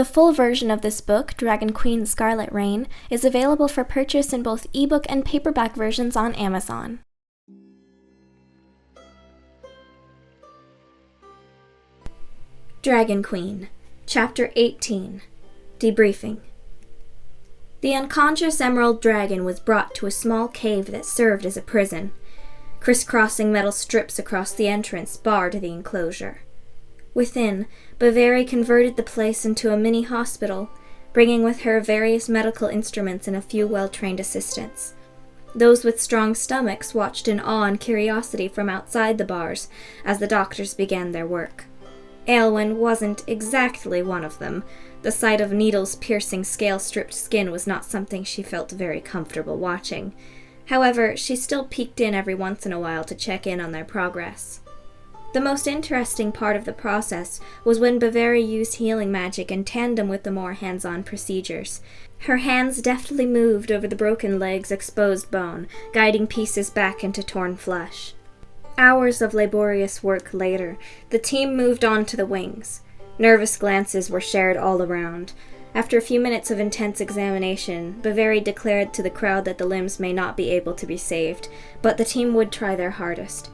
The full version of this book, Dragon Queen Scarlet Rain, is available for purchase in both ebook and paperback versions on Amazon. Dragon Queen, Chapter 18, Debriefing. The unconscious emerald dragon was brought to a small cave that served as a prison. Crisscrossing metal strips across the entrance barred the enclosure. Within, Bavaria converted the place into a mini hospital, bringing with her various medical instruments and a few well-trained assistants. Those with strong stomachs watched in awe and curiosity from outside the bars as the doctors began their work. Aylwin wasn't exactly one of them. The sight of needles piercing scale-stripped skin was not something she felt very comfortable watching. However, she still peeked in every once in a while to check in on their progress. The most interesting part of the process was when Bavaria used healing magic in tandem with the more hands-on procedures. Her hands deftly moved over the broken leg's exposed bone, guiding pieces back into torn flesh. Hours of laborious work later, the team moved on to the wings. Nervous glances were shared all around. After a few minutes of intense examination, Bavaria declared to the crowd that the limbs may not be able to be saved, but the team would try their hardest.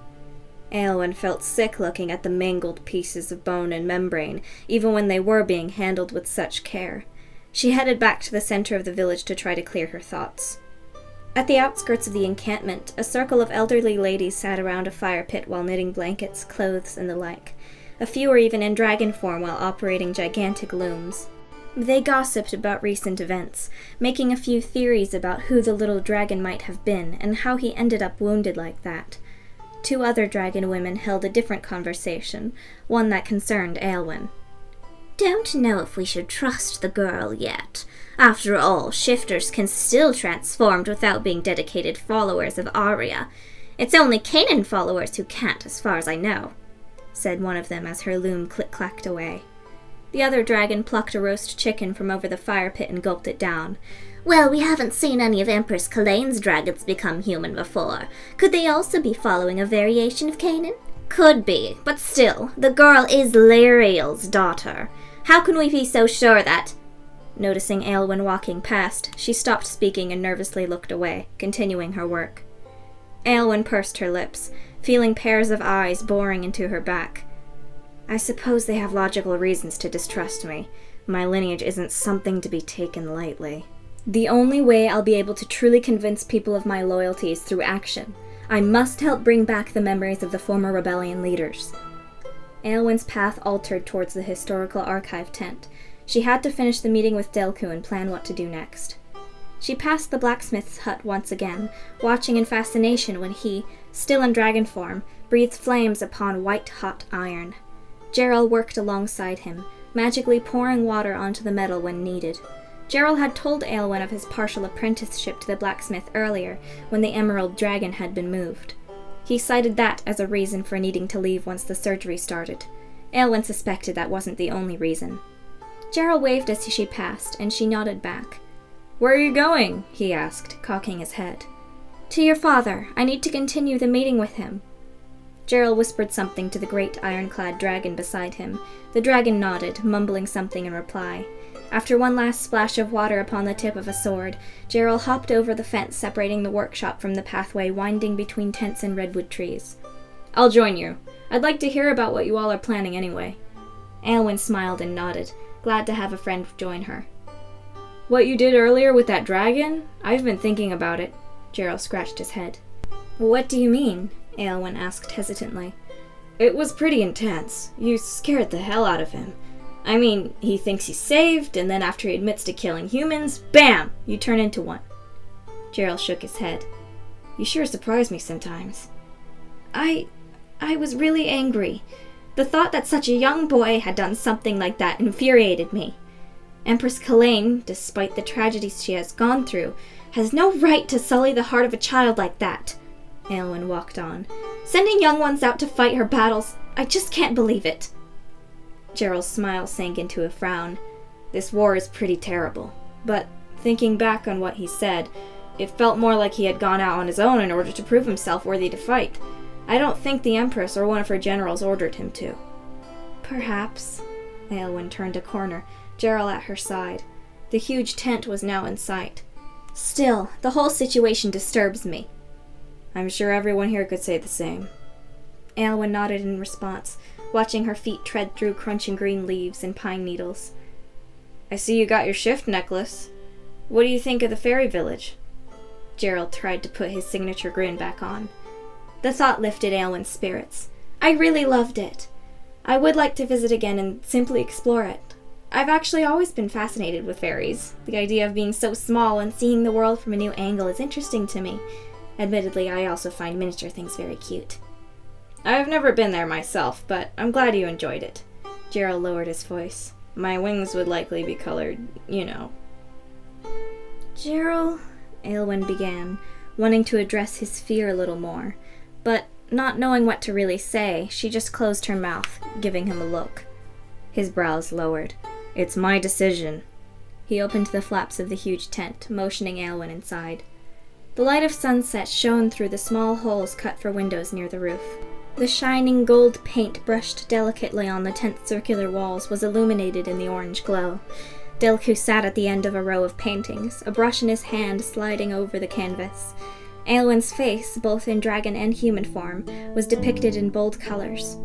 Aylwin felt sick looking at the mangled pieces of bone and membrane, even when they were being handled with such care. She headed back to the center of the village to try to clear her thoughts. At the outskirts of the encampment, a circle of elderly ladies sat around a fire pit while knitting blankets, clothes, and the like. A few were even in dragon form while operating gigantic looms. They gossiped about recent events, making a few theories about who the little dragon might have been and how he ended up wounded like that. Two other dragon women held a different conversation, one that concerned Aylwin. Don't know if we should trust the girl yet. After all, shifters can still transform without being dedicated followers of Arya. It's only Kanan followers who can't, as far as I know, said one of them as her loom click-clacked away. The other dragon plucked a roast chicken from over the fire pit and gulped it down. Well, we haven't seen any of Empress Kalane's dragons become human before. Could they also be following a variation of Kanan? Could be, but still, the girl is Lyriel's daughter. How can we be so sure that... Noticing Aylwin walking past, she stopped speaking and nervously looked away, continuing her work. Aylwin pursed her lips, feeling pairs of eyes boring into her back. I suppose they have logical reasons to distrust me. My lineage isn't something to be taken lightly. The only way I'll be able to truly convince people of my loyalty is through action. I must help bring back the memories of the former rebellion leaders. Aylwin's path altered towards the historical archive tent. She had to finish the meeting with Delku and plan what to do next. She passed the blacksmith's hut once again, watching in fascination when he, still in dragon form, breathed flames upon white-hot iron. Jarrell worked alongside him, magically pouring water onto the metal when needed. Jarrell had told Aylwin of his partial apprenticeship to the blacksmith earlier, when the emerald dragon had been moved. He cited that as a reason for needing to leave once the surgery started. Aylwin suspected that wasn't the only reason. Jarrell waved as she passed, and she nodded back. "Where are you going?" he asked, cocking his head. "To your father. I need to continue the meeting with him." Jarrell whispered something to the great ironclad dragon beside him. The dragon nodded, mumbling something in reply. After one last splash of water upon the tip of a sword, Jarrell hopped over the fence separating the workshop from the pathway winding between tents and redwood trees. "I'll join you. I'd like to hear about what you all are planning anyway." Aylwin smiled and nodded, glad to have a friend join her. "What you did earlier with that dragon? I've been thinking about it." Jarrell scratched his head. "What do you mean?" Aylwin asked hesitantly. "It was pretty intense. You scared the hell out of him. I mean, he thinks he's saved, and then after he admits to killing humans, BAM! You turn into one." Jarrell shook his head. "You sure surprise me sometimes." I was really angry. The thought that such a young boy had done something like that infuriated me. Empress Kalane, despite the tragedies she has gone through, has no right to sully the heart of a child like that." Aylwin walked on. "Sending young ones out to fight her battles, I just can't believe it." Jarrell's smile sank into a frown. "This war is pretty terrible. But thinking back on what he said, it felt more like he had gone out on his own in order to prove himself worthy to fight. I don't think the Empress or one of her generals ordered him to." "Perhaps." Aylwin turned a corner, Jarrell at her side. The huge tent was now in sight. Still, the whole situation disturbs me. I'm sure everyone here could say the same. Aylwin nodded in response, watching her feet tread through crunching green leaves and pine needles. I see you got your shift necklace. What do you think of the fairy village? Jarrell tried to put his signature grin back on. The thought lifted Aylwin's spirits. I really loved it. I would like to visit again and simply explore it. I've actually always been fascinated with fairies. The idea of being so small and seeing the world from a new angle is interesting to me. Admittedly, I also find miniature things very cute. I've never been there myself, but I'm glad you enjoyed it. Jarrell lowered his voice. My wings would likely be colored, you know. Jarrell, Aylwin began, wanting to address his fear a little more, but not knowing what to really say, she just closed her mouth, giving him a look. His brows lowered. It's my decision. He opened the flaps of the huge tent, motioning Aylwin inside. The light of sunset shone through the small holes cut for windows near the roof. The shining gold paint brushed delicately on the tent's circular walls was illuminated in the orange glow. Delku sat at the end of a row of paintings, a brush in his hand sliding over the canvas. Aylwin's face, both in dragon and human form, was depicted in bold colors.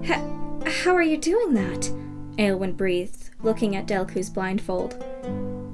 How are you doing that? Aylwin breathed, looking at Delku's blindfold.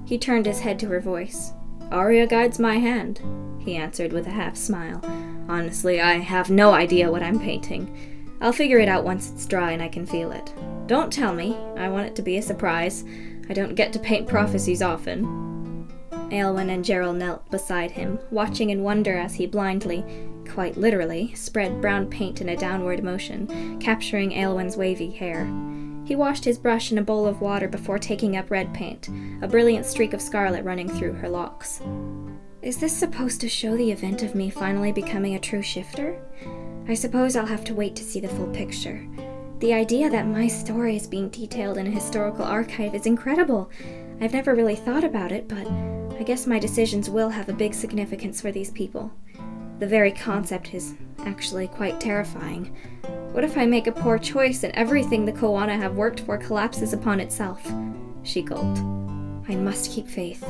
He turned his head to her voice. Arya guides my hand, he answered with a half-smile. Honestly, I have no idea what I'm painting. I'll figure it out once it's dry and I can feel it. Don't tell me. I want it to be a surprise. I don't get to paint prophecies often. Aylwin and Jarrell knelt beside him, watching in wonder as he blindly, quite literally, spread brown paint in a downward motion, capturing Aylwin's wavy hair. He washed his brush in a bowl of water before taking up red paint, a brilliant streak of scarlet running through her locks. Is this supposed to show the event of me finally becoming a true shifter? I suppose I'll have to wait to see the full picture. The idea that my story is being detailed in a historical archive is incredible. I've never really thought about it, but I guess my decisions will have a big significance for these people. The very concept is actually quite terrifying. What if I make a poor choice and everything the Koana have worked for collapses upon itself? She gulped. I must keep faith.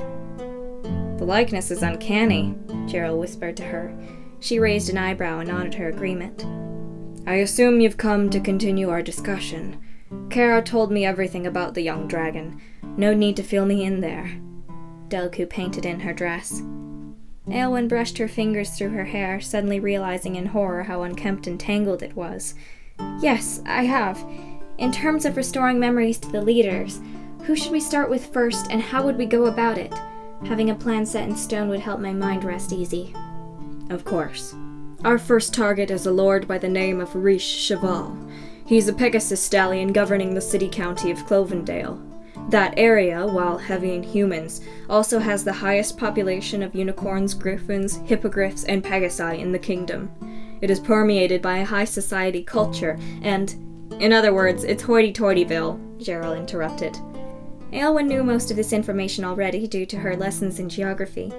The likeness is uncanny, Jarrell whispered to her. She raised an eyebrow and nodded her agreement. I assume you've come to continue our discussion. Kara told me everything about the young dragon. No need to fill me in there. Delku painted in her dress. Aylwin brushed her fingers through her hair, suddenly realizing in horror how unkempt and tangled it was. Yes, I have. In terms of restoring memories to the leaders, who should we start with first and how would we go about it? Having a plan set in stone would help my mind rest easy. Of course. Our first target is a lord by the name of Rish Cheval. He's a Pegasus stallion governing the city-county of Clovendale. That area, while heavy in humans, also has the highest population of unicorns, griffins, hippogriffs, and pegasi in the kingdom. It is permeated by a high society culture, and, in other words, it's hoity-toityville, Jarrell interrupted. Aylwin knew most of this information already due to her lessons in geography.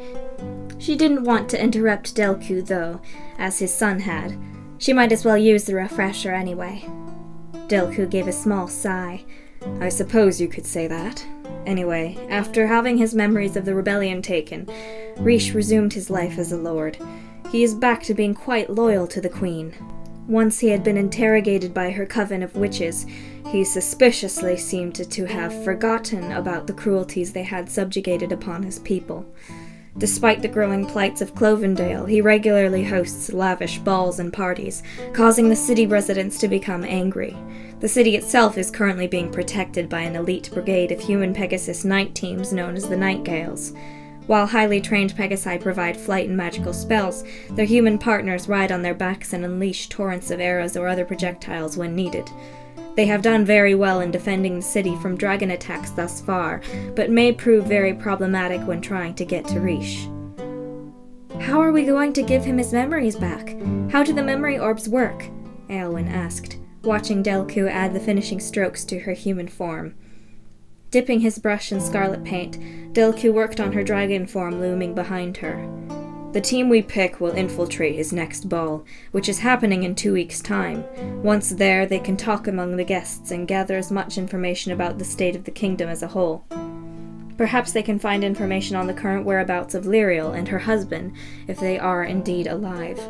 She didn't want to interrupt Delku, though, as his son had. She might as well use the refresher anyway. Delku gave a small sigh. I suppose you could say that. Anyway, after having his memories of the rebellion taken, Rish resumed his life as a lord. He is back to being quite loyal to the queen. Once he had been interrogated by her coven of witches, he suspiciously seemed to have forgotten about the cruelties they had subjugated upon his people. Despite the growing plights of Clovendale, he regularly hosts lavish balls and parties, causing the city residents to become angry. The city itself is currently being protected by an elite brigade of human Pegasus night teams known as the Nightingales. While highly trained Pegasi provide flight and magical spells, their human partners ride on their backs and unleash torrents of arrows or other projectiles when needed. They have done very well in defending the city from dragon attacks thus far, but may prove very problematic when trying to get to Rish. How are we going to give him his memories back? How do the memory orbs work? Aylwin asked, watching Delku add the finishing strokes to her human form. Dipping his brush in scarlet paint, Delku worked on her dragon form looming behind her. The team we pick will infiltrate his next ball, which is happening in 2 weeks' time. Once there, they can talk among the guests and gather as much information about the state of the kingdom as a whole. Perhaps they can find information on the current whereabouts of Lyriel and her husband, if they are indeed alive.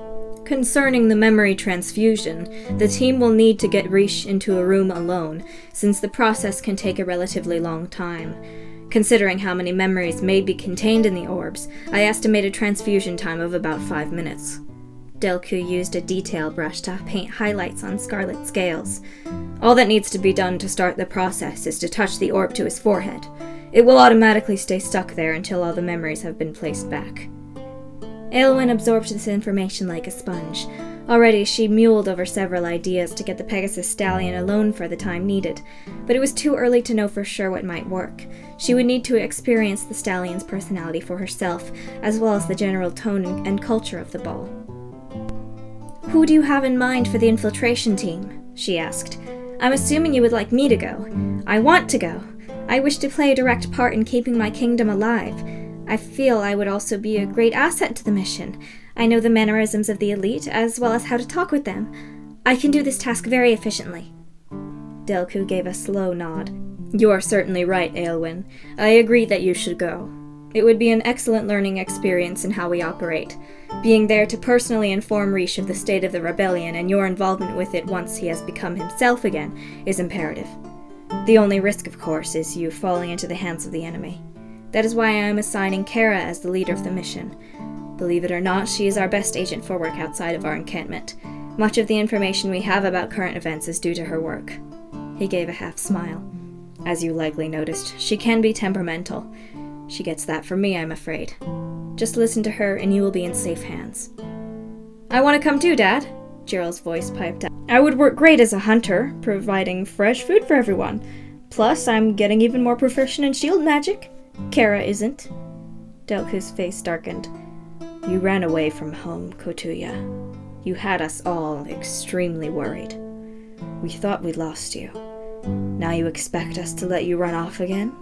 Concerning the memory transfusion, the team will need to get Riche into a room alone, since the process can take a relatively long time. Considering how many memories may be contained in the orbs, I estimate a transfusion time of about 5 minutes. Delku used a detail brush to paint highlights on scarlet scales. All that needs to be done to start the process is to touch the orb to his forehead. It will automatically stay stuck there until all the memories have been placed back. Aylwin absorbed this information like a sponge. Already she muled over several ideas to get the Pegasus stallion alone for the time needed, but it was too early to know for sure what might work. She would need to experience the stallion's personality for herself, as well as the general tone and culture of the ball. "Who do you have in mind for the infiltration team?" she asked. "I'm assuming you would like me to go. I want to go. I wish to play a direct part in keeping my kingdom alive. I feel I would also be a great asset to the mission. I know the mannerisms of the elite, as well as how to talk with them. I can do this task very efficiently." Delku gave a slow nod. "You are certainly right, Aylwin. I agree that you should go. It would be an excellent learning experience in how we operate. Being there to personally inform Riche of the state of the rebellion and your involvement with it once he has become himself again is imperative. The only risk, of course, is you falling into the hands of the enemy. That is why I am assigning Kara as the leader of the mission. Believe it or not, she is our best agent for work outside of our encampment. Much of the information we have about current events is due to her work." He gave a half smile. "As you likely noticed, she can be temperamental. She gets that from me, I'm afraid. Just listen to her and you will be in safe hands." "I want to come too, Dad," Jarrell's voice piped out. "I would work great as a hunter, providing fresh food for everyone. Plus, I'm getting even more proficient in shield magic. Kara isn't." Delku's face darkened. "You ran away from home, Kotuya. You had us all extremely worried. We thought we'd lost you. Now you expect us to let you run off again?"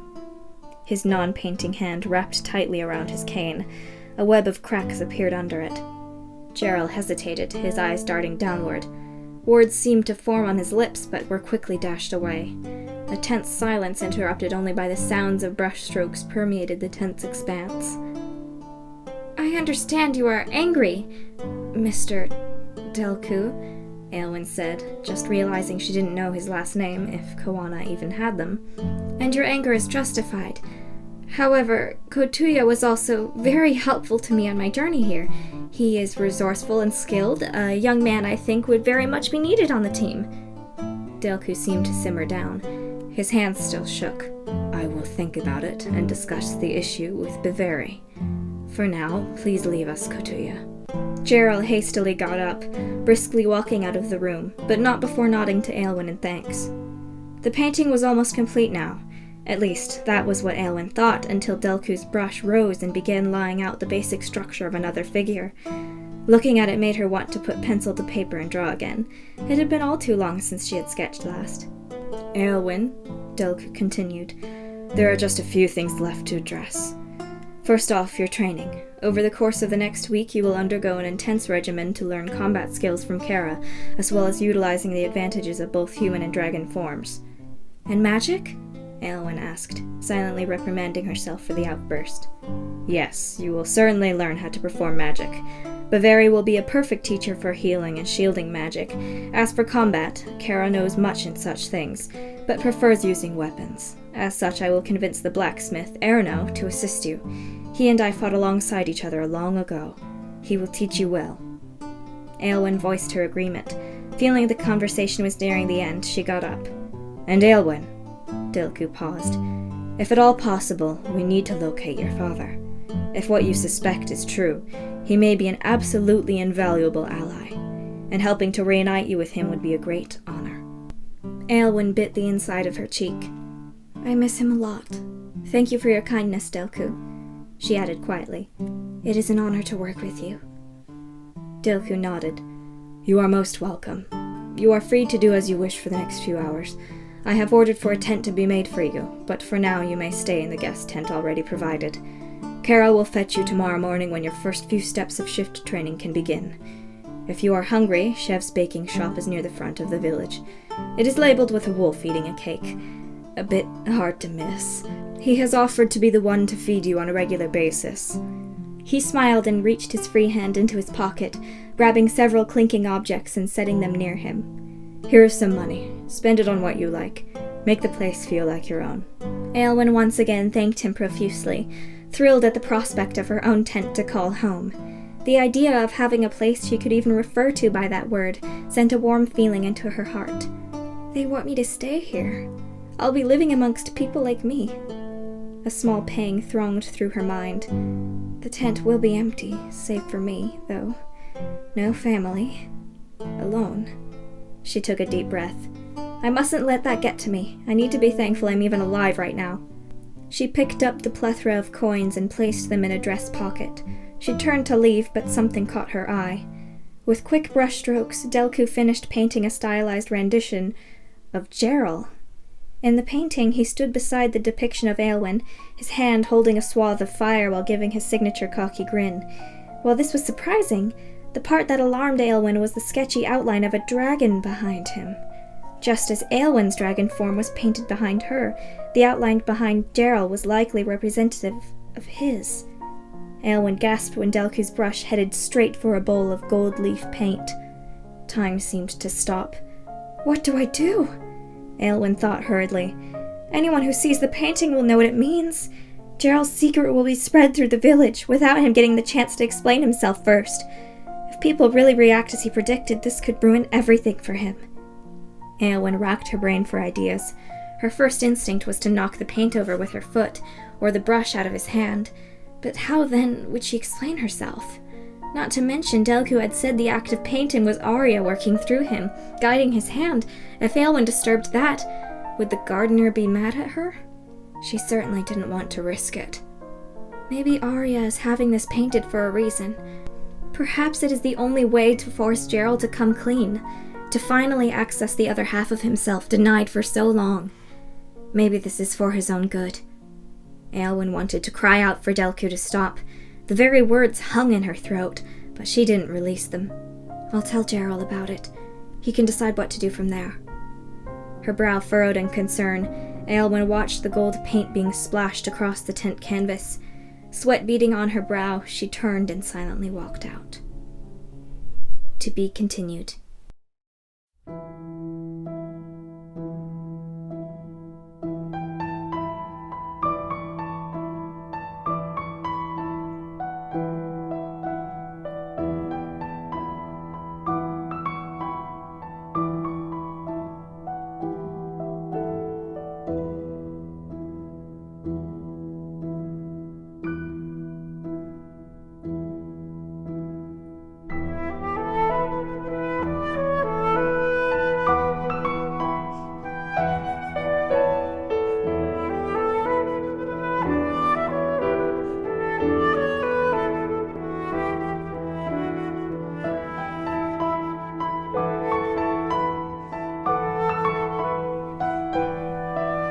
His non-painting hand wrapped tightly around his cane. A web of cracks appeared under it. Jarrell hesitated, his eyes darting downward. Words seemed to form on his lips, but were quickly dashed away. A tense silence interrupted only by the sounds of brushstrokes permeated the tense expanse. "I understand you are angry, Mr. Delku," Aylwin said, just realizing she didn't know his last name, if Koana even had them. "And your anger is justified. However, Kotuya was also very helpful to me on my journey here. He is resourceful and skilled, a young man I think would very much be needed on the team." Delku seemed to simmer down. His hands still shook. "I will think about it and discuss the issue with Beveri. For now, please leave us, Kotuya." Jarrell hastily got up, briskly walking out of the room, but not before nodding to Aylwin in thanks. The painting was almost complete now. At least, that was what Aylwin thought until Delku's brush rose and began laying out the basic structure of another figure. Looking at it made her want to put pencil to paper and draw again. It had been all too long since she had sketched last. "Aylwin," Delku continued, "there are just a few things left to address. First off, your training. Over the course of the next week, you will undergo an intense regimen to learn combat skills from Kara, as well as utilizing the advantages of both human and dragon forms." "And magic?" Aylwin asked, silently reprimanding herself for the outburst. "Yes, you will certainly learn how to perform magic. Beveri will be a perfect teacher for healing and shielding magic. As for combat, Kara knows much in such things, but prefers using weapons. As such, I will convince the blacksmith, Erno, to assist you. He and I fought alongside each other long ago. He will teach you well." Aylwin voiced her agreement. Feeling the conversation was nearing the end, she got up. "And Aylwin," Delku paused, "if at all possible, we need to locate your father. If what you suspect is true, he may be an absolutely invaluable ally, and helping to reunite you with him would be a great honor." Aylwin bit the inside of her cheek. "I miss him a lot. Thank you for your kindness, Delku," she added quietly. "It is an honor to work with you." Delku nodded. "You are most welcome. You are free to do as you wish for the next few hours. I have ordered for a tent to be made for you, but for now you may stay in the guest tent already provided. Kara will fetch you tomorrow morning when your first few steps of shift training can begin. If you are hungry, Chev's baking shop is near the front of the village. It is labeled with a wolf eating a cake. A bit hard to miss. He has offered to be the one to feed you on a regular basis." He smiled and reached his free hand into his pocket, grabbing several clinking objects and setting them near him. "Here is some money. Spend it on what you like. Make the place feel like your own." Aylwin once again thanked him profusely, thrilled at the prospect of her own tent to call home. The idea of having a place she could even refer to by that word sent a warm feeling into her heart. They want me to stay here. I'll be living amongst people like me. A small pang thronged through her mind. The tent will be empty, save for me, though. No family. Alone. She took a deep breath. I mustn't let that get to me. I need to be thankful I'm even alive right now. She picked up the plethora of coins and placed them in a dress pocket. She turned to leave, but something caught her eye. With quick brushstrokes, Delku finished painting a stylized rendition of Jarrell. In the painting, he stood beside the depiction of Aylwin, his hand holding a swath of fire while giving his signature cocky grin. While this was surprising, the part that alarmed Aylwin was the sketchy outline of a dragon behind him. Just as Aylwin's dragon form was painted behind her, the outline behind Jarrell was likely representative of his. Aylwin gasped when Delku's brush headed straight for a bowl of gold leaf paint. Time seemed to stop. What do I do? Aylwin thought hurriedly. Anyone who sees the painting will know what it means. Jarrell's secret will be spread through the village without him getting the chance to explain himself first. If people really react as he predicted, this could ruin everything for him. Aylwin racked her brain for ideas. Her first instinct was to knock the paint over with her foot, or the brush out of his hand. But how, then, would she explain herself? Not to mention, Delku had said the act of painting was Arya working through him, guiding his hand. If Aylwin disturbed that, would the gardener be mad at her? She certainly didn't want to risk it. Maybe Arya is having this painted for a reason. Perhaps it is the only way to force Jarrell to come clean, to finally access the other half of himself denied for so long. Maybe this is for his own good. Aylwin wanted to cry out for Delku to stop. The very words hung in her throat, but she didn't release them. I'll tell Jarrell about it. He can decide what to do from there. Her brow furrowed in concern. Aylwin watched the gold paint being splashed across the tent canvas. Sweat beading on her brow, she turned and silently walked out. To be continued.